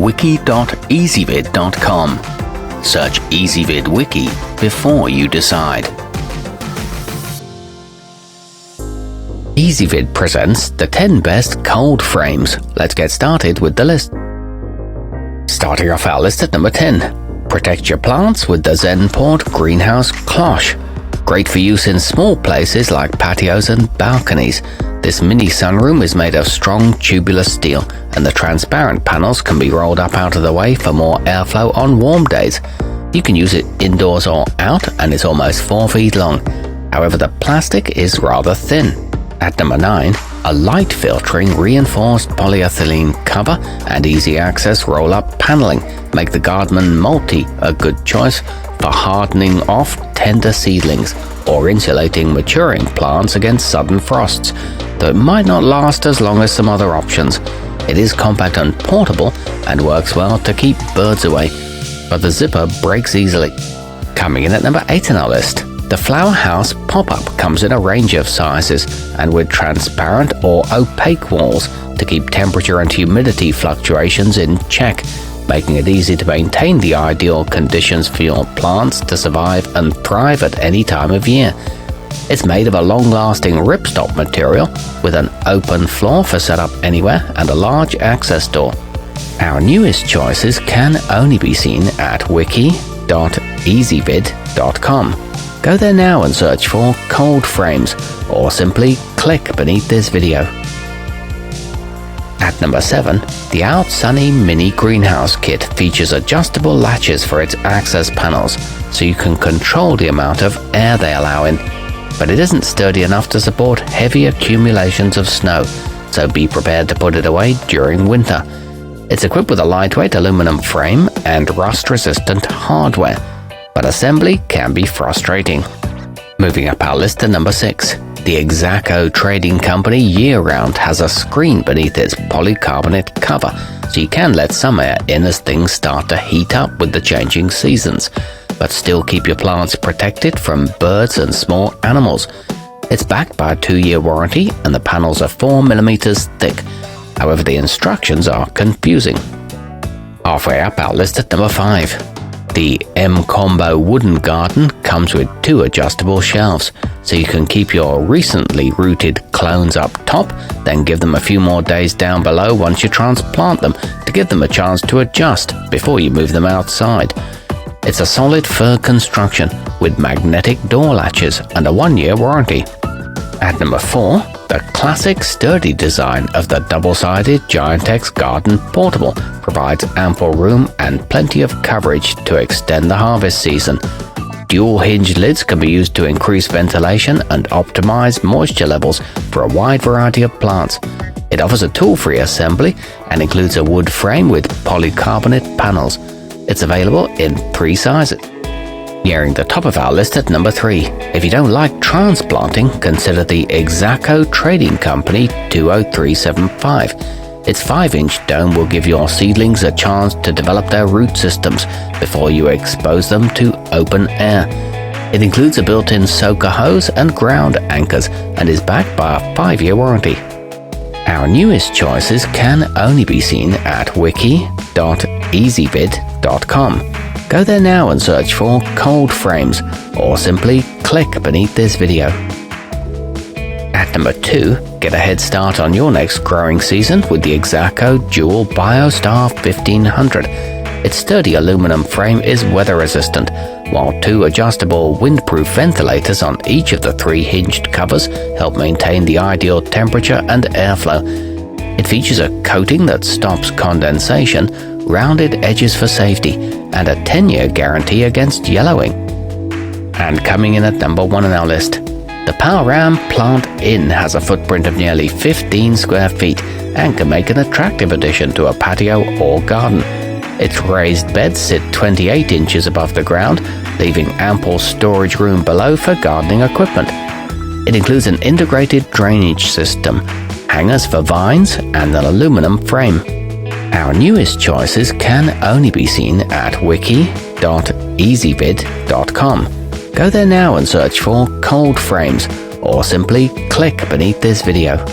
wiki.ezvid.com. Search Ezvid Wiki before you decide. Ezvid presents the 10 best cold frames. Let's get started with the list. Starting off our list at number 10. Protect your plants with the Zenport Greenhouse Cloche. Great for use in small places like patios and balconies. This mini sunroom is made of strong tubular steel, and the transparent panels can be rolled up out of the way for more airflow on warm days. You can use it indoors or out, and it's almost 4 feet long. However, the plastic is rather thin. At number 9, a light filtering reinforced polyethylene cover and easy access roll-up paneling make the Gardman Multi a good choice for hardening off tender seedlings or insulating maturing plants against sudden frosts, though it might not last as long as some other options. It is compact and portable and works well to keep birds away, but the zipper breaks easily. Coming in at number 8 on our list, the Flower House pop-up comes in a range of sizes and with transparent or opaque walls to keep temperature and humidity fluctuations in check, making it easy to maintain the ideal conditions for your plants to survive and thrive at any time of year. It's made of a long-lasting ripstop material with an open floor for setup anywhere and a large access door. Our newest choices can only be seen at wiki.ezvid.com. Go there now and search for cold frames, or simply click beneath this video. At number 7, the outsunny mini greenhouse kit features adjustable latches for its access panels, so you can control the amount of air they allow in. But it isn't sturdy enough to support heavy accumulations of snow, so be prepared to put it away during winter. It's equipped with a lightweight aluminum frame and rust-resistant hardware, but assembly can be frustrating. Moving up our list to number 6. The Exaco trading company year-round has a screen beneath its polycarbonate cover, so you can let some air in as things start to heat up with the changing seasons, but still keep your plants protected from birds and small animals. It's backed by a 2-year warranty and the panels are 4 mm thick. However, the instructions are confusing. Halfway up our list at number 5. The mcombo wooden garden comes with 2 adjustable shelves, so you can keep your recently rooted clones up top, then give them a few more days down below once you transplant them to give them a chance to adjust before you move them outside. It's a solid fir construction with magnetic door latches and a 1-year warranty. At number 4, the classic sturdy design of the double-sided Giantex Garden Portable provides ample room and plenty of coverage to extend the harvest season. Dual-hinged lids can be used to increase ventilation and optimize moisture levels for a wide variety of plants. It offers a tool-free assembly and includes a wood frame with polycarbonate panels. It's available in 3 sizes. Nearing the top of our list at number 3. If you don't like transplanting, consider the Exaco Trading Company 20375. Its 5-inch dome will give your seedlings a chance to develop their root systems before you expose them to open air. It includes a built-in soaker hose and ground anchors and is backed by a 5-year warranty. Our newest choices can only be seen at wiki.ezvid.com. Go there now and search for cold frames, or simply click beneath this video. At number 2, get a head start on your next growing season with the Exaco Juwel biostar 1500. Its sturdy aluminum frame is weather resistant, while 2 adjustable windproof ventilators on each of the 3 hinged covers help maintain the ideal temperature and airflow. It features a coating that stops condensation, rounded edges for safety, and a 10-year guarantee against yellowing. And coming in at number 1 on our list, the palram Plant Inn has a footprint of nearly 15 square feet and can make an attractive addition to a patio or garden. Its raised beds sit 28 inches above the ground, leaving ample storage room below for gardening equipment. It includes an integrated drainage system, hangers for vines, and an aluminum frame. Our newest choices can only be seen at wiki.ezvid.com. Go there now and search for cold frames, or simply click beneath this video.